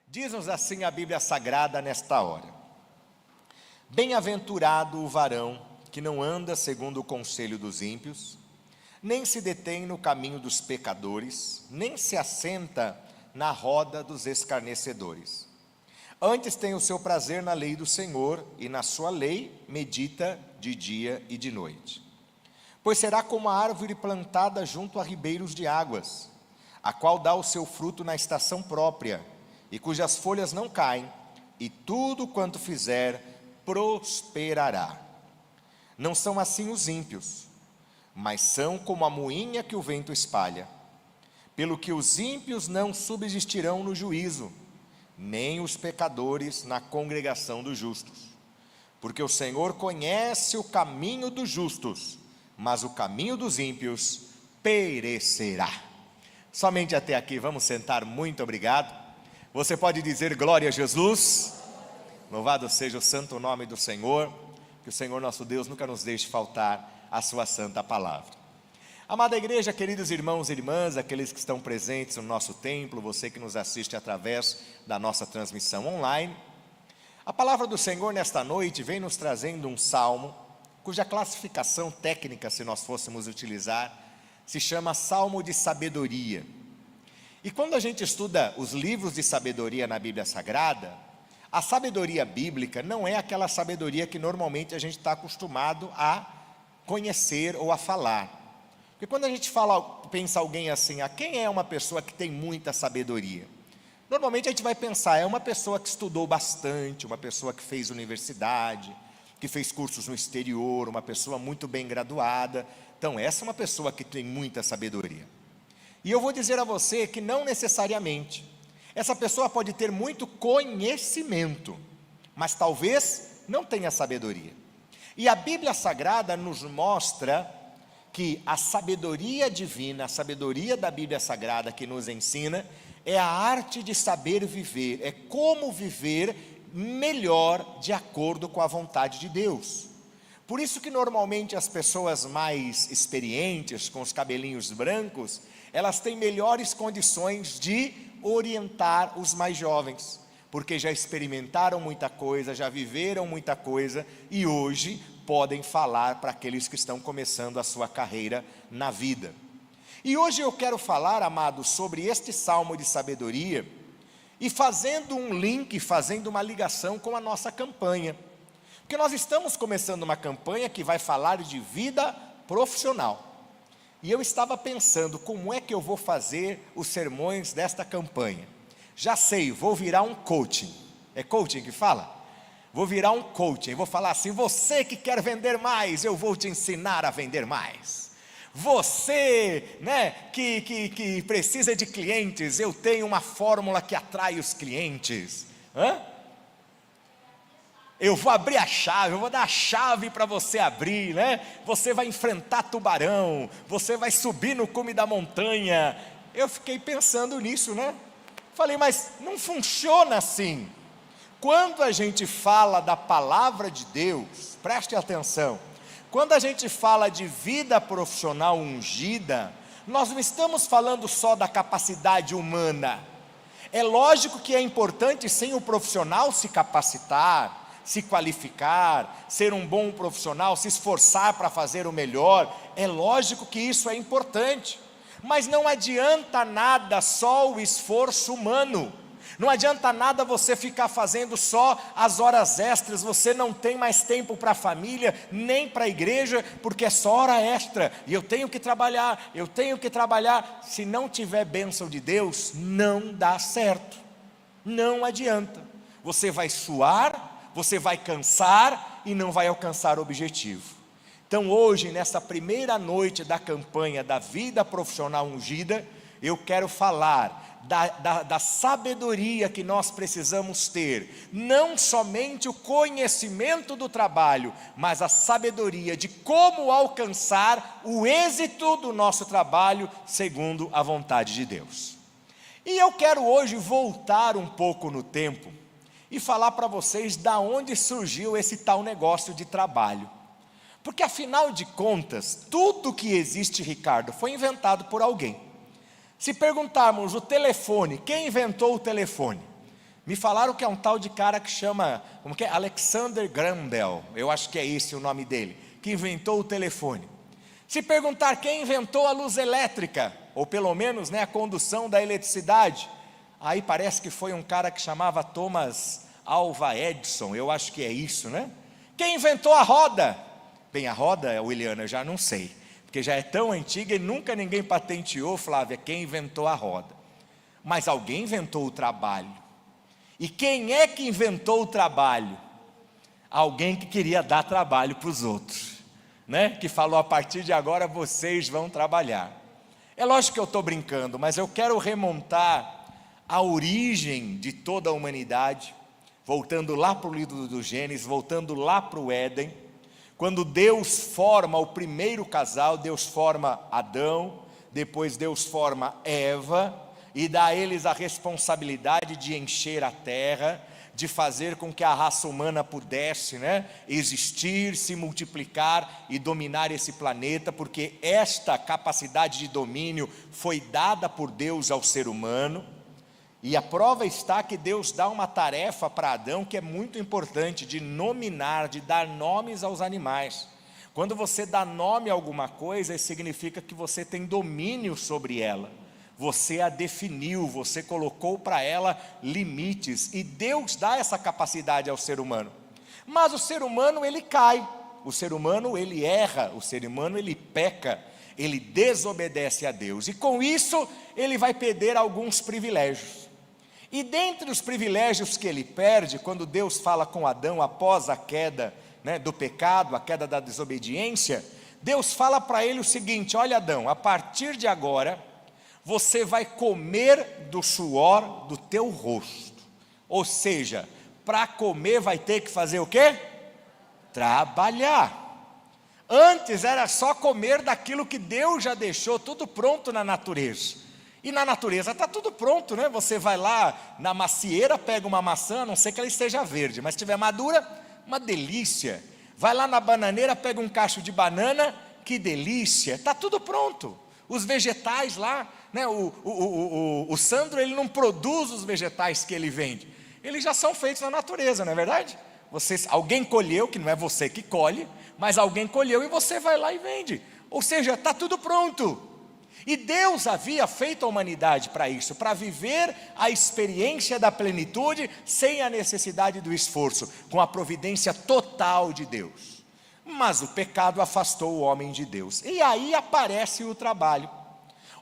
Diz-nos assim a Bíblia Sagrada nesta hora: Bem-aventurado o varão que não anda segundo o conselho dos ímpios, nem se detém no caminho dos pecadores, nem se assenta na roda dos escarnecedores. Antes tem o seu prazer na lei do Senhor, e na sua lei medita de dia e de noite. Pois será como a árvore plantada junto a ribeiros de águas, a qual dá o seu fruto na estação própria, e cujas folhas não caem, e tudo quanto fizer prosperará. Não são assim os ímpios, mas são como a moinha que o vento espalha. Pelo que os ímpios não subsistirão no juízo, nem os pecadores na congregação dos justos. Porque o Senhor conhece o caminho dos justos, mas o caminho dos ímpios perecerá. Somente até aqui, vamos sentar, muito obrigado. Você pode dizer glória a Jesus? Louvado seja o santo nome do Senhor, que o Senhor nosso Deus nunca nos deixe faltar a sua santa palavra. Amada igreja, queridos irmãos e irmãs, aqueles que estão presentes no nosso templo, você que nos assiste através da nossa transmissão online, a palavra do Senhor nesta noite vem nos trazendo um salmo, cuja classificação técnica, se nós fôssemos utilizar, se chama Salmo de Sabedoria. E quando a gente estuda os livros de sabedoria na Bíblia Sagrada, a sabedoria bíblica não é aquela sabedoria que normalmente a gente está acostumado a conhecer ou a falar. Porque quando a gente pensa alguém assim, quem é uma pessoa que tem muita sabedoria? Normalmente a gente vai pensar, é uma pessoa que estudou bastante, uma pessoa que fez universidade, que fez cursos no exterior, uma pessoa muito bem graduada. Então essa é uma pessoa que tem muita sabedoria. E eu vou dizer a você que não necessariamente. Essa pessoa pode ter muito conhecimento, mas talvez não tenha sabedoria. E a Bíblia Sagrada nos mostra que a sabedoria divina, a sabedoria da Bíblia Sagrada que nos ensina, é a arte de saber viver, é como viver melhor de acordo com a vontade de Deus. Por isso que normalmente as pessoas mais experientes, com os cabelinhos brancos, elas têm melhores condições de orientar os mais jovens, porque já experimentaram muita coisa, já viveram muita coisa, e hoje podem falar para aqueles que estão começando a sua carreira na vida. E hoje eu quero falar, amados, sobre este salmo de sabedoria, e fazendo um link, fazendo uma ligação com a nossa campanha, porque nós estamos começando uma campanha que vai falar de vida profissional, e eu estava pensando, como é que eu vou fazer os sermões desta campanha? Já sei, vou virar um coaching. É coaching que fala? Vou virar um coaching, vou falar assim: você que quer vender mais, eu vou te ensinar a vender mais. Você, que precisa de clientes, eu tenho uma fórmula que atrai os clientes. Eu vou abrir a chave, eu vou dar a chave para você abrir, Você vai enfrentar tubarão, você vai subir no cume da montanha. Eu fiquei pensando nisso, Falei, mas não funciona assim. Quando a gente fala da palavra de Deus, preste atenção, quando a gente fala de vida profissional ungida, nós não estamos falando só da capacidade humana. É lógico que é importante sim o profissional se capacitar, se qualificar, ser um bom profissional, se esforçar para fazer o melhor. É lógico que isso é importante, mas não adianta nada só o esforço humano. Não adianta nada você ficar fazendo só as horas extras, você não tem mais tempo para a família, nem para a igreja, porque é só hora extra, e eu tenho que trabalhar. Se não tiver bênção de Deus, não dá certo, não adianta. Você vai suar, você vai cansar e não vai alcançar o objetivo. Então hoje, nessa primeira noite da campanha da vida profissional ungida, eu quero falar da sabedoria que nós precisamos ter, não somente o conhecimento do trabalho, mas a sabedoria de como alcançar o êxito do nosso trabalho segundo a vontade de Deus. E eu quero hoje voltar um pouco no tempo e falar para vocês da onde surgiu esse tal negócio de trabalho. Porque afinal de contas, tudo que existe, Ricardo, foi inventado por alguém. Se perguntarmos o telefone, quem inventou o telefone? Me falaram que é um tal de cara que chama, como que é? Alexander Graham Bell, eu acho que é esse o nome dele, que inventou o telefone. Se perguntar quem inventou a luz elétrica, ou pelo menos, né, a condução da eletricidade, aí parece que foi um cara que chamava Thomas Alva Edison, eu acho que é isso, né? Quem inventou a roda? Bem, a roda, Williana, eu já não sei, porque já é tão antiga e nunca ninguém patenteou, Flávia, quem inventou a roda. Mas alguém inventou o trabalho. E quem é que inventou o trabalho? Alguém que queria dar trabalho para os outros, né? Que falou, a partir de agora vocês vão trabalhar. É lógico que eu estou brincando, mas eu quero remontar a origem de toda a humanidade, voltando lá para o livro do Gênesis, voltando lá para o Éden, quando Deus forma o primeiro casal, Deus forma Adão, depois Deus forma Eva, e dá a eles a responsabilidade de encher a terra, de fazer com que a raça humana pudesse, né, existir, se multiplicar e dominar esse planeta, porque esta capacidade de domínio foi dada por Deus ao ser humano. E a prova está que Deus dá uma tarefa para Adão que é muito importante, de nominar, de dar nomes aos animais. Quando você dá nome a alguma coisa, isso significa que você tem domínio sobre ela. Você a definiu, você colocou para ela limites, e Deus dá essa capacidade ao ser humano. Mas o ser humano, ele cai, o ser humano, ele erra, o ser humano, ele peca, ele desobedece a Deus, e com isso, ele vai perder alguns privilégios. E dentre os privilégios que ele perde, quando Deus fala com Adão após a queda, né, do pecado, a queda da desobediência, Deus fala para ele o seguinte: olha, Adão, a partir de agora, você vai comer do suor do teu rosto. Ou seja, para comer vai ter que fazer o quê? Trabalhar. Antes era só comer daquilo que Deus já deixou tudo pronto na natureza. E na natureza está tudo pronto, né? Você vai lá na macieira, pega uma maçã, a não ser que ela esteja verde, mas se estiver madura, uma delícia. Vai lá na bananeira, pega um cacho de banana, que delícia, está tudo pronto. Os vegetais lá, né? O Sandro, ele não produz os vegetais que ele vende, eles já são feitos na natureza, não é verdade? Alguém colheu, que não é você que colhe, mas alguém colheu e você vai lá e vende. Ou seja, está tudo pronto. E Deus havia feito a humanidade para isso, para viver a experiência da plenitude sem a necessidade do esforço, com a providência total de Deus. Mas o pecado afastou o homem de Deus, e aí aparece o trabalho.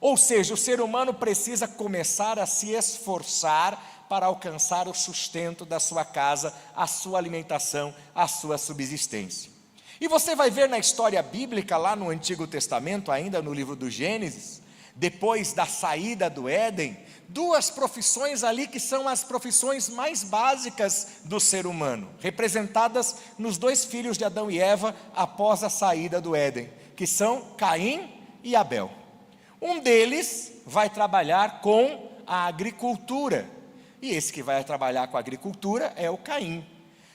Ou seja, o ser humano precisa começar a se esforçar para alcançar o sustento da sua casa, a sua alimentação, a sua subsistência. E você vai ver na história bíblica, lá no Antigo Testamento, ainda no livro do Gênesis, depois da saída do Éden, duas profissões ali que são as profissões mais básicas do ser humano, representadas nos dois filhos de Adão e Eva após a saída do Éden, que são Caim e Abel. Um deles vai trabalhar com a agricultura, e esse que vai trabalhar com a agricultura é o Caim.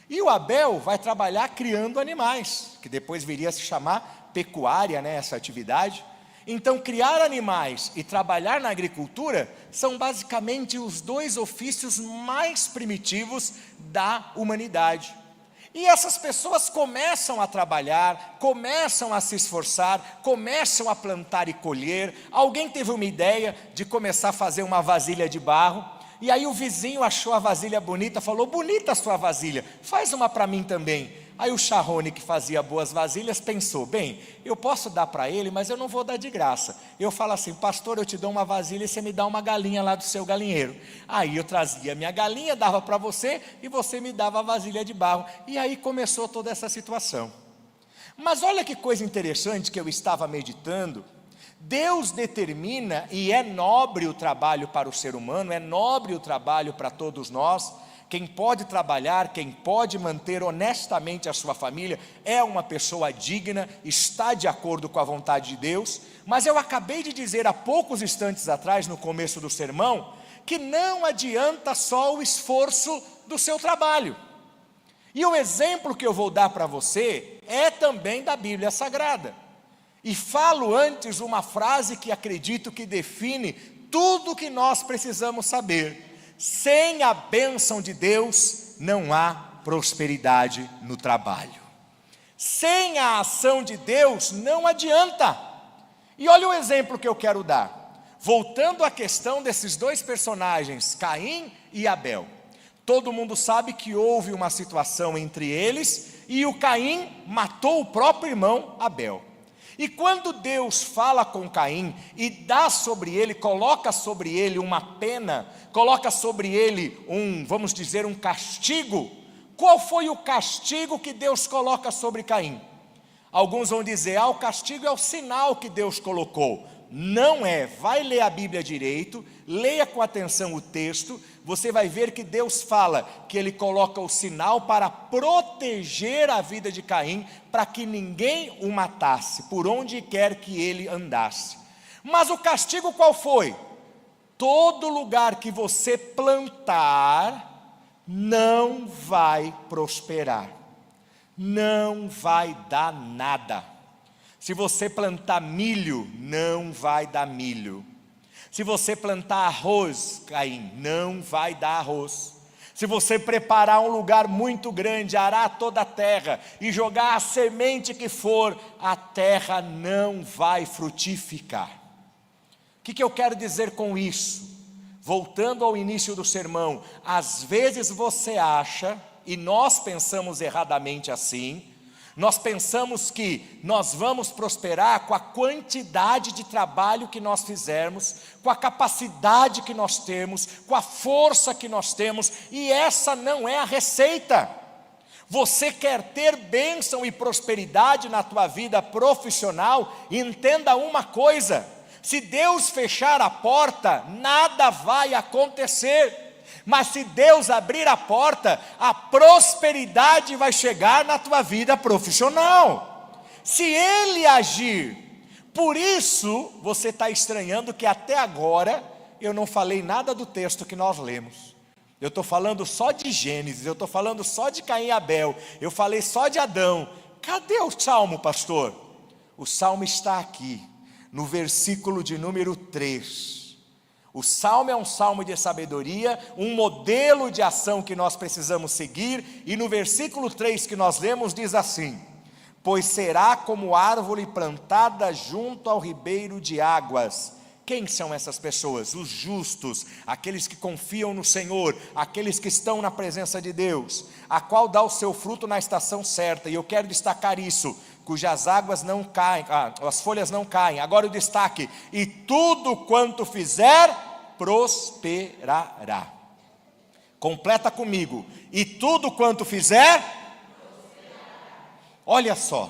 E o Abel vai trabalhar criando animais, que depois viria a se chamar pecuária, né, essa atividade. Então, criar animais e trabalhar na agricultura são basicamente os dois ofícios mais primitivos da humanidade. E essas pessoas começam a trabalhar, começam a se esforçar, começam a plantar e colher. Alguém teve uma ideia de começar a fazer uma vasilha de barro, e aí o vizinho achou a vasilha bonita, falou: bonita a sua vasilha, faz uma para mim também. Aí o Charrone, que fazia boas vasilhas, pensou: bem, eu posso dar para ele, mas eu não vou dar de graça. Eu falo assim: pastor, eu te dou uma vasilha e você me dá uma galinha lá do seu galinheiro. Aí eu trazia a minha galinha, dava para você, e você me dava a vasilha de barro. E aí começou toda essa situação. Mas olha que coisa interessante que eu estava meditando. Deus determina, e é nobre o trabalho para o ser humano, é nobre o trabalho para todos nós. Quem pode trabalhar, quem pode manter honestamente a sua família, é uma pessoa digna, está de acordo com a vontade de Deus. Mas eu acabei de dizer há poucos instantes atrás, no começo do sermão, que não adianta só o esforço do seu trabalho. E o exemplo que eu vou dar para você é também da Bíblia Sagrada. E falo antes uma frase que acredito que define tudo o que nós precisamos saber. sem a bênção de Deus não há prosperidade no trabalho. Sem a ação de Deus não adianta. E olha o exemplo que eu quero dar. Voltando à questão desses dois personagens, Caim e Abel. Todo mundo sabe que houve uma situação entre eles e o Caim matou o próprio irmão Abel. E quando Deus fala com Caim e dá sobre ele, coloca sobre ele uma pena, coloca sobre ele vamos dizer, um castigo, qual foi o castigo que Deus coloca sobre Caim? Alguns vão dizer, o castigo é o sinal que Deus colocou. Não é, vai ler a Bíblia direito, leia com atenção o texto, você vai ver que Deus fala que Ele coloca o sinal para proteger a vida de Caim, para que ninguém o matasse, por onde quer que ele andasse. Mas o castigo qual foi? Todo lugar que você plantar, não vai prosperar, não vai dar nada. Se você plantar milho, não vai dar milho. Se você plantar arroz, Caim, não vai dar arroz. Se você preparar um lugar muito grande, arar toda a terra e jogar a semente que for, a terra não vai frutificar. O que eu quero dizer com isso? Voltando ao início do sermão, às vezes você acha, e nós pensamos erradamente assim, nós pensamos que nós vamos prosperar com a quantidade de trabalho que nós fizermos, com a capacidade que nós temos, com a força que nós temos, e essa não é a receita. Você quer ter bênção e prosperidade na tua vida profissional? Entenda uma coisa, se Deus fechar a porta, nada vai acontecer. Mas se Deus abrir a porta, a prosperidade vai chegar na tua vida profissional. Se Ele agir, por isso você está estranhando que até agora eu não falei nada do texto que nós lemos. Eu estou falando só de Gênesis, eu estou falando só de Caim e Abel, eu falei só de Adão. Cadê o salmo, pastor? O salmo está aqui, no versículo de número 3. O salmo é um salmo de sabedoria, um modelo de ação que nós precisamos seguir, e no versículo 3 que nós lemos diz assim: pois será como árvore plantada junto ao ribeiro de águas. Quem são essas pessoas? Os justos, aqueles que confiam no Senhor, aqueles que estão na presença de Deus, a qual dá o seu fruto na estação certa, e eu quero destacar isso, cujas águas não caem, as folhas não caem. Agora o destaque: e tudo quanto fizer, prosperará. Completa comigo: e tudo quanto fizer, prosperará. Olha só,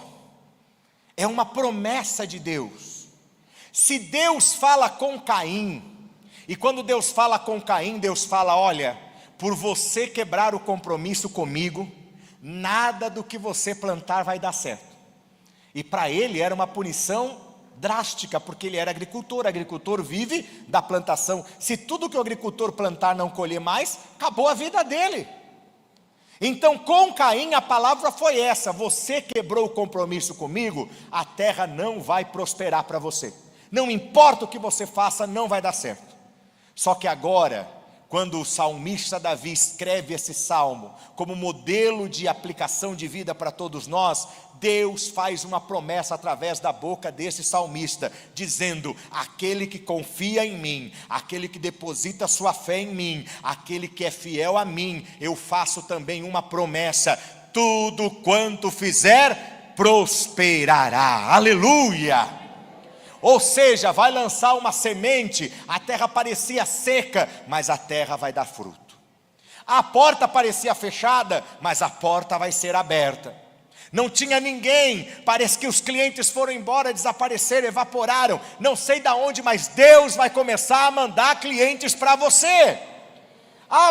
é uma promessa de Deus. Se Deus fala com Caim, e quando Deus fala com Caim, Deus fala: olha, por você quebrar o compromisso comigo, nada do que você plantar vai dar certo. E para ele era uma punição drástica, porque ele era agricultor vive da plantação. Se tudo que o agricultor plantar não colher mais, acabou a vida dele. Então com Caim a palavra foi essa: você quebrou o compromisso comigo, a terra não vai prosperar para você. Não importa o que você faça, não vai dar certo. Só que agora, quando o salmista Davi escreve esse salmo, como modelo de aplicação de vida para todos nós, Deus faz uma promessa através da boca desse salmista, dizendo: aquele que confia em mim, aquele que deposita sua fé em mim, aquele que é fiel a mim, eu faço também uma promessa: tudo quanto fizer, prosperará. Aleluia! Ou seja, vai lançar uma semente, a terra parecia seca, mas a terra vai dar fruto. A porta parecia fechada, mas a porta vai ser aberta. Não tinha ninguém, parece que os clientes foram embora, desapareceram, evaporaram, não sei de onde, mas Deus vai começar a mandar clientes para você.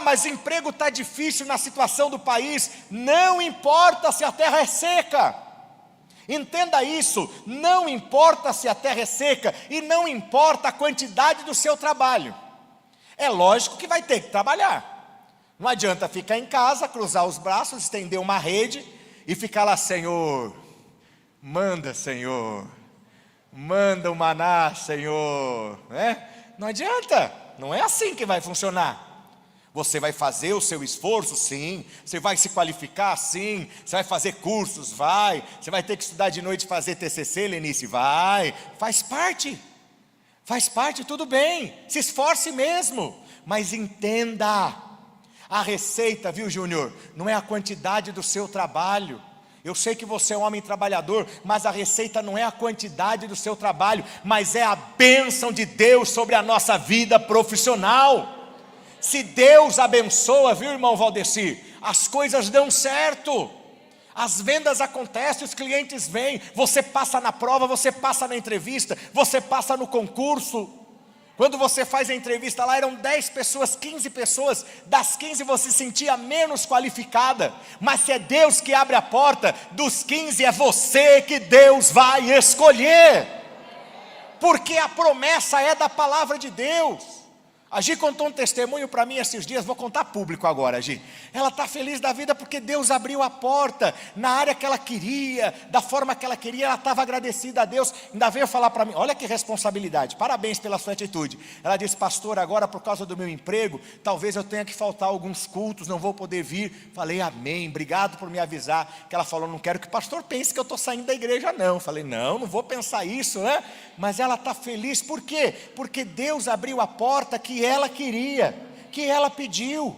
Mas emprego está difícil na situação do país, não importa se a terra é seca. Entenda isso, não importa se a terra é seca e não importa a quantidade do seu trabalho. É lógico que vai ter que trabalhar. Não adianta ficar em casa, cruzar os braços, estender uma rede e ficar lá: Senhor, manda o maná, Senhor. Não adianta, não é assim que vai funcionar. Você vai fazer o seu esforço? Sim. Você vai se qualificar? Sim. Você vai fazer cursos? Vai. Você vai ter que estudar de noite e fazer TCC, Lenice? Vai. Faz parte, tudo bem. Se esforce mesmo, mas entenda, a receita, viu, Júnior, não é a quantidade do seu trabalho. Eu sei que você é um homem trabalhador, mas a receita não é a quantidade do seu trabalho, mas é a bênção de Deus sobre a nossa vida profissional. Se Deus abençoa, viu, irmão Valdeci, as coisas dão certo, as vendas acontecem, os clientes vêm, você passa na prova, você passa na entrevista, você passa no concurso. Quando você faz a entrevista lá, eram 10 pessoas, 15 pessoas, das 15 você se sentia menos qualificada, mas se é Deus que abre a porta, dos 15 é você que Deus vai escolher, porque a promessa é da palavra de Deus. A Gi contou um testemunho para mim esses dias, vou contar público agora, Gi. Ela está feliz da vida porque Deus abriu a porta, na área que ela queria, da forma que ela queria, ela estava agradecida a Deus. Ainda veio falar para mim, olha que responsabilidade, parabéns pela sua atitude. Ela disse, pastor, agora por causa do meu emprego, talvez eu tenha que faltar alguns cultos, não vou poder vir. Falei, amém, obrigado por me avisar. Que ela falou, não quero que o pastor pense que eu estou saindo da igreja não. Falei, não vou pensar isso, né? Mas ela está feliz, por quê? Porque Deus abriu a porta que ela queria, que ela pediu.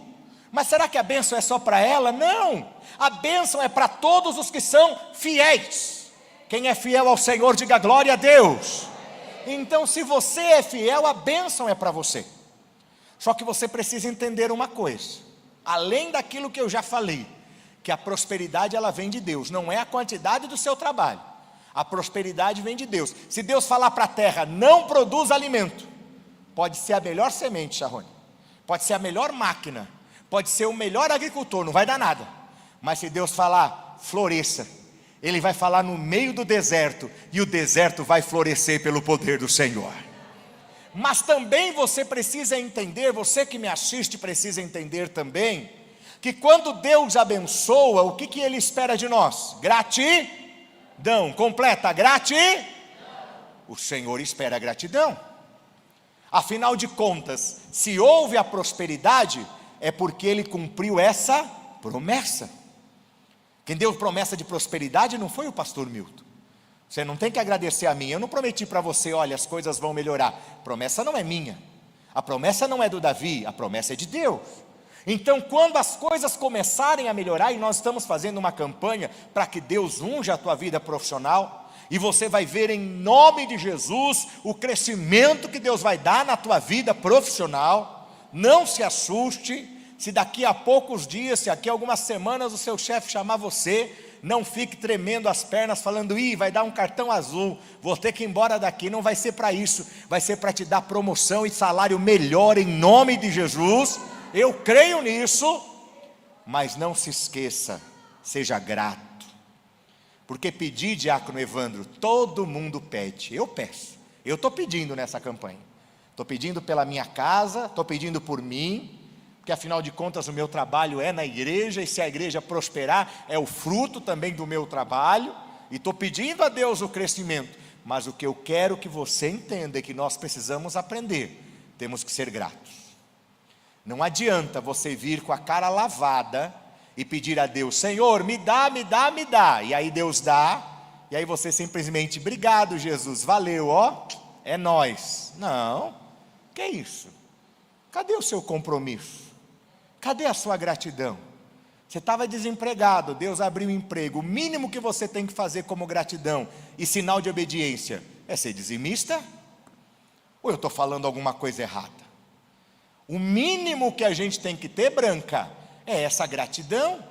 Mas será que a bênção é só para ela? Não, a bênção é para todos os que são fiéis. Quem é fiel ao Senhor, diga glória a Deus. Então se você é fiel, a bênção é para você. Só que você precisa entender uma coisa, além daquilo que eu já falei, que a prosperidade ela vem de Deus, não é a quantidade do seu trabalho. A prosperidade vem de Deus. Se Deus falar para a terra, não produz alimento, pode ser a melhor semente, Charrone, pode ser a melhor máquina, pode ser o melhor agricultor, não vai dar nada. Mas se Deus falar, floresça, Ele vai falar no meio do deserto, e o deserto vai florescer pelo poder do Senhor. Mas também você precisa entender, você que me assiste precisa entender também, que quando Deus abençoa, o que Ele espera de nós? Gratidão, completa, gratidão. O Senhor espera gratidão. Afinal de contas, se houve a prosperidade, é porque Ele cumpriu essa promessa. Quem deu promessa de prosperidade não foi o pastor Milton. Você não tem que agradecer a mim, eu não prometi para você, olha, as coisas vão melhorar. A promessa não é minha, a promessa não é do Davi, a promessa é de Deus. Então quando as coisas começarem a melhorar, e nós estamos fazendo uma campanha para que Deus unja a tua vida profissional, e você vai ver em nome de Jesus o crescimento que Deus vai dar na tua vida profissional. Não se assuste, se daqui a poucos dias, se daqui a algumas semanas o seu chefe chamar você, não fique tremendo as pernas falando, vai dar um cartão azul, vou ter que ir embora daqui. Não vai ser para isso, vai ser para te dar promoção e salário melhor em nome de Jesus. Eu creio nisso, mas não se esqueça, seja grato. Porque pedir, diácono Evandro, todo mundo pede, eu peço, eu estou pedindo nessa campanha, estou pedindo pela minha casa, estou pedindo por mim, porque afinal de contas o meu trabalho é na igreja, e se a igreja prosperar, é o fruto também do meu trabalho, e estou pedindo a Deus o crescimento, mas o que eu quero que você entenda é que nós precisamos aprender, temos que ser gratos. Não adianta você vir com a cara lavada, e pedir a Deus, Senhor, me dá, me dá, me dá, e aí Deus dá, e aí você simplesmente, obrigado Jesus, valeu, ó, é nóis. Não, que isso? Cadê o seu compromisso? Cadê a sua gratidão? Você estava desempregado, Deus abriu um emprego, o mínimo que você tem que fazer como gratidão e sinal de obediência é ser dizimista? Ou eu estou falando alguma coisa errada? O mínimo que a gente tem que ter, Branca, é essa gratidão.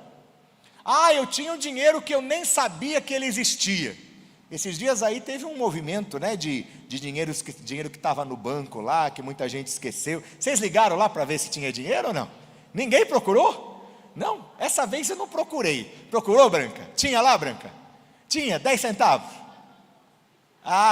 Eu tinha um dinheiro que eu nem sabia que ele existia. Esses dias aí teve um movimento, né, de dinheiro que estava no banco lá, que muita gente esqueceu. Vocês ligaram lá para ver se tinha dinheiro ou não? Ninguém procurou? Não, essa vez eu não procurei. Procurou, Branca? Tinha lá, Branca? Tinha, 10 centavos.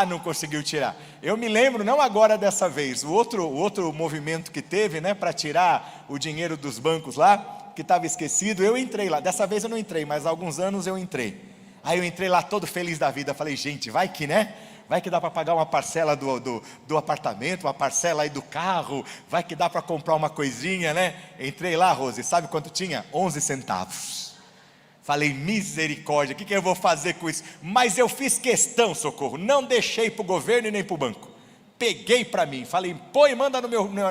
Não conseguiu tirar. Eu me lembro, não agora dessa vez, o outro movimento que teve, né, para tirar o dinheiro dos bancos lá, que estava esquecido, eu entrei lá. Dessa vez eu não entrei, mas há alguns anos eu entrei. Aí eu entrei lá todo feliz da vida, falei, gente, vai que, né? Vai que dá para pagar uma parcela do apartamento, uma parcela aí do carro, vai que dá para comprar uma coisinha, né? Entrei lá, Rose, sabe quanto tinha? 11 centavos. Falei, misericórdia, o que eu vou fazer com isso? Mas eu fiz questão, Socorro, não deixei para o governo e nem para o banco. Peguei para mim, falei, põe e manda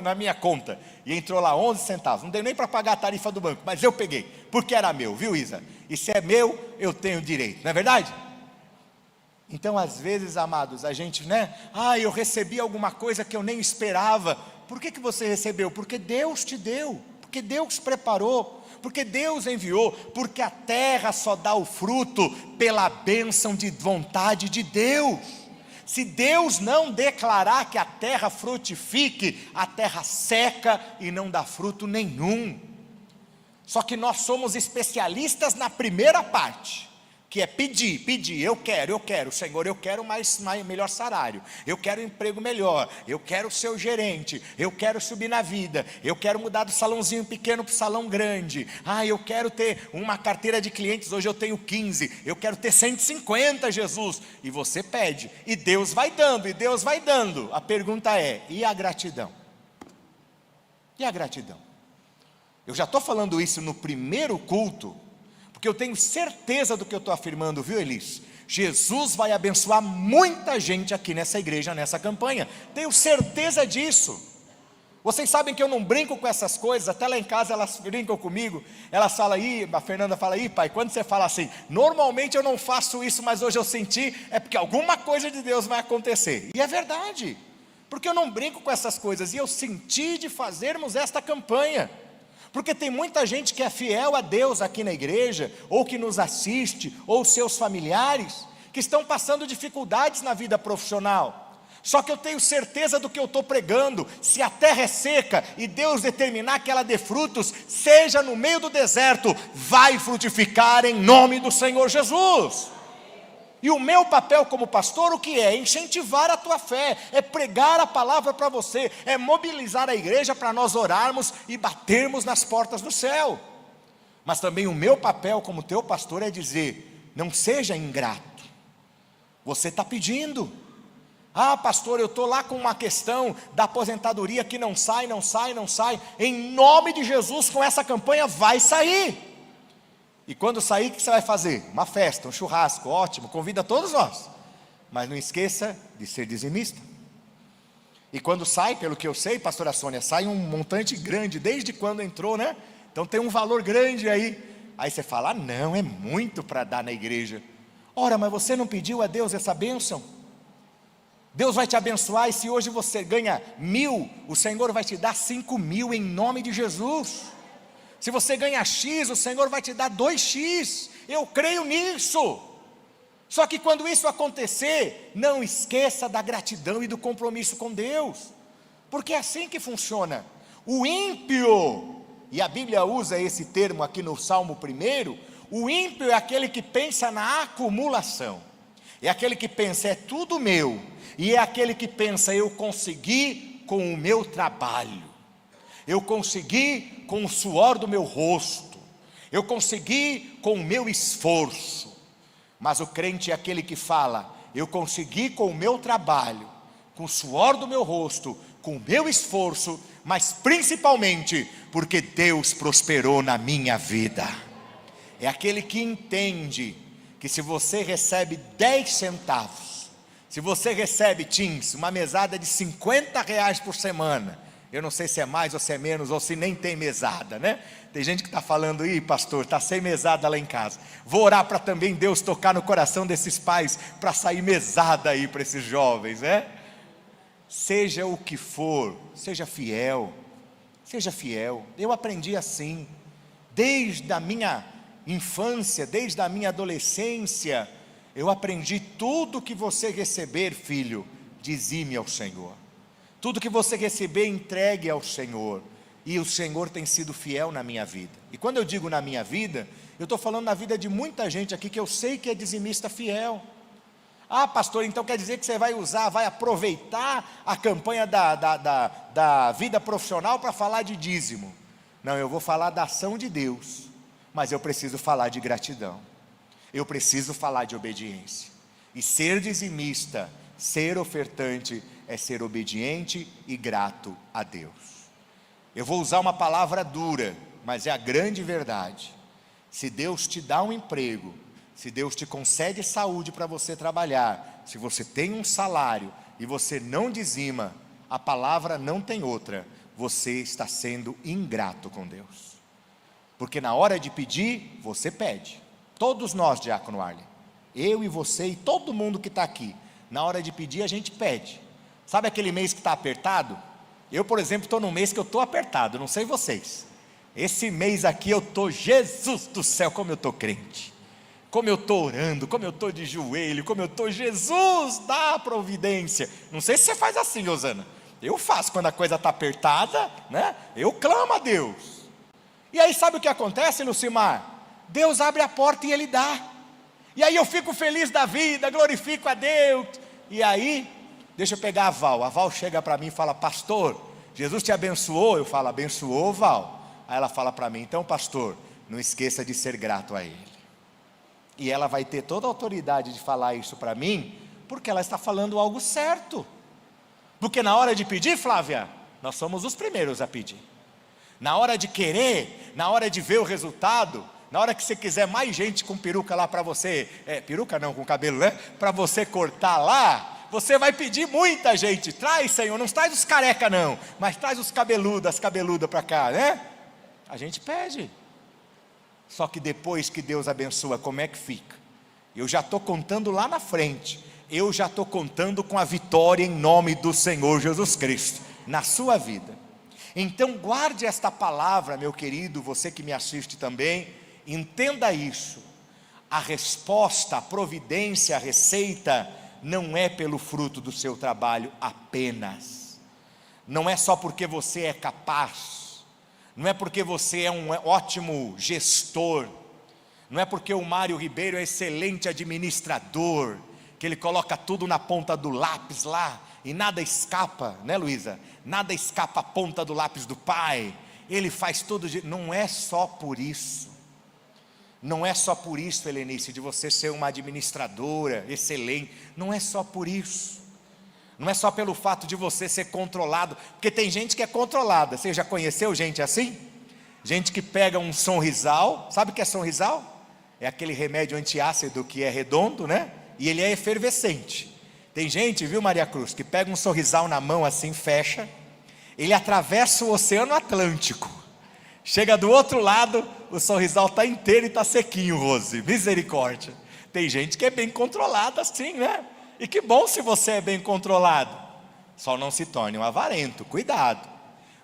na minha conta. E entrou lá 11 centavos, não deu nem para pagar a tarifa do banco, mas eu peguei, porque era meu, viu, Isa? E se é meu, eu tenho direito, não é verdade? Então, às vezes, amados, a gente, né? Eu recebi alguma coisa que eu nem esperava. Por que você recebeu? Porque Deus te deu, porque Deus preparou, porque Deus enviou, porque a terra só dá o fruto pela bênção de vontade de Deus. Se Deus não declarar que a terra frutifique, a terra seca e não dá fruto nenhum. Só que nós somos especialistas na primeira parte, que é pedir, eu quero, Senhor, eu quero melhor salário, eu quero um emprego melhor, eu quero ser o gerente, eu quero subir na vida, eu quero mudar do salãozinho pequeno para o salão grande, eu quero ter uma carteira de clientes, hoje eu tenho 15, eu quero ter 150, Jesus, e você pede, e Deus vai dando, a pergunta é, e a gratidão? E a gratidão? Eu já estou falando isso no primeiro culto, porque eu tenho certeza do que eu estou afirmando, viu, Elis? Jesus vai abençoar muita gente aqui nessa igreja, nessa campanha, tenho certeza disso. Vocês sabem que eu não brinco com essas coisas, até lá em casa elas brincam comigo, elas falam aí, a Fernanda fala aí, pai, quando você fala assim, normalmente eu não faço isso, mas hoje eu senti, é porque alguma coisa de Deus vai acontecer, e é verdade, porque eu não brinco com essas coisas, e eu senti de fazermos esta campanha, porque tem muita gente que é fiel a Deus aqui na igreja, ou que nos assiste, ou seus familiares, que estão passando dificuldades na vida profissional, só que eu tenho certeza do que eu estou pregando, se a terra é seca, e Deus determinar que ela dê frutos, seja no meio do deserto, vai frutificar em nome do Senhor Jesus. E o meu papel como pastor, o que é? Incentivar a tua fé, é pregar a palavra para você, é mobilizar a igreja para nós orarmos e batermos nas portas do céu. Mas também o meu papel como teu pastor é dizer, não seja ingrato, você está pedindo, pastor, eu estou lá com uma questão da aposentadoria que não sai, em nome de Jesus com essa campanha vai sair. E quando sair, o que você vai fazer? Uma festa, um churrasco, ótimo, convida todos nós. Mas não esqueça de ser dizimista. E quando sai, pelo que eu sei, pastora Sônia, sai um montante grande, desde quando entrou, né? Então tem um valor grande aí. Aí você fala, não, é muito para dar na igreja. Ora, mas você não pediu a Deus essa bênção? Deus vai te abençoar, e se hoje você ganha 1.000, o Senhor vai te dar 5.000 em nome de Jesus. Se você ganha X, o Senhor vai te dar 2X, eu creio nisso. Só que quando isso acontecer, não esqueça da gratidão e do compromisso com Deus, porque é assim que funciona. O ímpio, e a Bíblia usa esse termo aqui no Salmo 1, o ímpio é aquele que pensa na acumulação, é aquele que pensa, é tudo meu, e é aquele que pensa, eu consegui com o meu trabalho, eu consegui com o suor do meu rosto, eu consegui com o meu esforço. Mas o crente é aquele que fala, eu consegui com o meu trabalho, com o suor do meu rosto, com o meu esforço, mas principalmente porque Deus prosperou na minha vida. É aquele que entende que se você recebe 10 centavos, se você recebe, Teams, uma mesada de R$50 por semana, eu não sei se é mais ou se é menos, ou se nem tem mesada, né? Tem gente que está falando, pastor, está sem mesada lá em casa. Vou orar para também Deus tocar no coração desses pais, para sair mesada aí para esses jovens, né? Seja o que for, seja fiel, eu aprendi assim, desde a minha infância, desde a minha adolescência, eu aprendi tudo que você receber, filho, dizime ao Senhor. Tudo que você receber, entregue ao Senhor. E o Senhor tem sido fiel na minha vida. E quando eu digo na minha vida, eu estou falando na vida de muita gente aqui que eu sei que é dizimista fiel. Pastor, então quer dizer que você vai aproveitar a campanha da vida profissional para falar de dízimo. Não, eu vou falar da ação de Deus, mas eu preciso falar de gratidão. Eu preciso falar de obediência. E ser dizimista Ser ofertante é ser obediente e grato a Deus. Eu vou usar uma palavra dura, mas é a grande verdade. Se Deus te dá um emprego, se Deus te concede saúde para você trabalhar, se você tem um salário e você não dizima, a palavra não tem outra: você está sendo ingrato com Deus. Porque na hora de pedir, você pede. Todos nós, diácono Arlen, eu e você e todo mundo que está aqui, na hora de pedir a gente pede. Sabe aquele mês que está apertado? Eu, por exemplo, estou num mês que eu estou apertado, não sei vocês. Esse mês aqui eu estou, Jesus do céu, como eu estou crente, como eu estou orando, como eu estou de joelho, como eu estou, Jesus, dá providência. Não sei se você faz assim, Osana. Eu faço quando a coisa está apertada, né? Eu clamo a Deus. E aí sabe o que acontece, Lucimar? Deus abre a porta e Ele dá. E aí eu fico feliz da vida, glorifico a Deus. E aí, deixa eu pegar a Val chega para mim e fala: pastor, Jesus te abençoou? Eu falo: abençoou, Val. Aí ela fala para mim: então, pastor, não esqueça de ser grato a Ele. E ela vai ter toda a autoridade de falar isso para mim, porque ela está falando algo certo. Porque na hora de pedir, Flávia, nós somos os primeiros a pedir. Na hora de querer, na hora de ver o resultado, na hora que você quiser mais gente com peruca lá para você, peruca não, com cabelo, né? Para você cortar lá, você vai pedir muita gente. Traz, Senhor, não traz os careca não, mas traz os cabeludos, as cabeludas para cá, né? A gente pede. Só que depois que Deus abençoa, como é que fica? Eu já estou contando lá na frente. Eu já estou contando com a vitória em nome do Senhor Jesus Cristo, na sua vida. Então guarde esta palavra, meu querido, você que me assiste também, entenda isso. A resposta, a providência, a receita, não é pelo fruto do seu trabalho apenas. Não é só porque você é capaz, não é porque você é um ótimo gestor, não é porque o Mário Ribeiro é excelente administrador, que ele coloca tudo na ponta do lápis lá, e nada escapa, né, Luísa? Nada escapa a ponta do lápis do pai, ele faz tudo, não é só por isso. Não é só por isso, Helenice, de você ser uma administradora excelente, não é só por isso. Não é só pelo fato de você ser controlado, porque tem gente que é controlada. Você já conheceu gente assim? Gente que pega um Sonrisal, sabe o que é Sonrisal? É aquele remédio antiácido que é redondo, né? E ele é efervescente. Tem gente, viu, Maria Cruz, que pega um Sonrisal na mão assim, fecha, ele atravessa o Oceano Atlântico, chega do outro lado, o Sonrisal está inteiro e está sequinho, Rose, misericórdia. Tem gente que é bem controlada assim, né? E que bom se você é bem controlado, só não se torne um avarento, cuidado.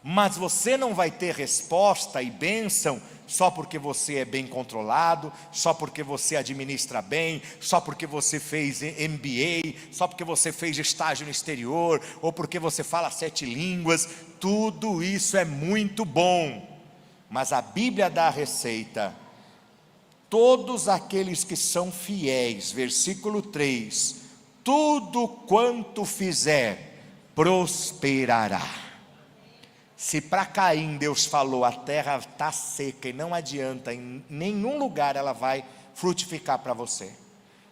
Mas você não vai ter resposta e bênção só porque você é bem controlado, só porque você administra bem, só porque você fez MBA, só porque você fez estágio no exterior, ou porque você fala 7 línguas. Tudo isso é muito bom, mas a Bíblia dá a receita. Todos aqueles que são fiéis, versículo 3, tudo quanto fizer, prosperará. Se para Caim Deus falou, a terra está seca e não adianta, em nenhum lugar ela vai frutificar para você.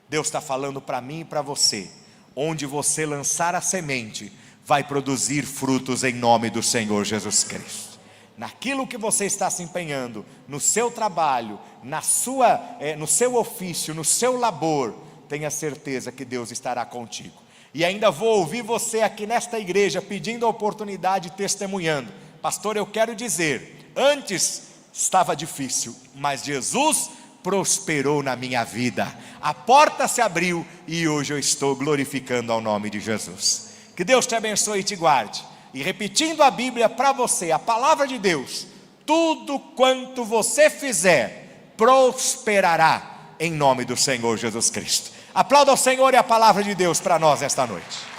Deus está falando para mim e para você, onde você lançar a semente, vai produzir frutos em nome do Senhor Jesus Cristo. Naquilo que você está se empenhando, no seu trabalho, no seu ofício, no seu labor, tenha certeza que Deus estará contigo. E ainda vou ouvir você aqui nesta igreja pedindo a oportunidade, testemunhando: pastor, eu quero dizer, antes estava difícil, mas Jesus prosperou na minha vida, a porta se abriu e hoje eu estou glorificando ao nome de Jesus. Que Deus te abençoe e te guarde. E repetindo a Bíblia para você, a palavra de Deus: tudo quanto você fizer, prosperará em nome do Senhor Jesus Cristo. Aplauda ao Senhor e a palavra de Deus para nós esta noite.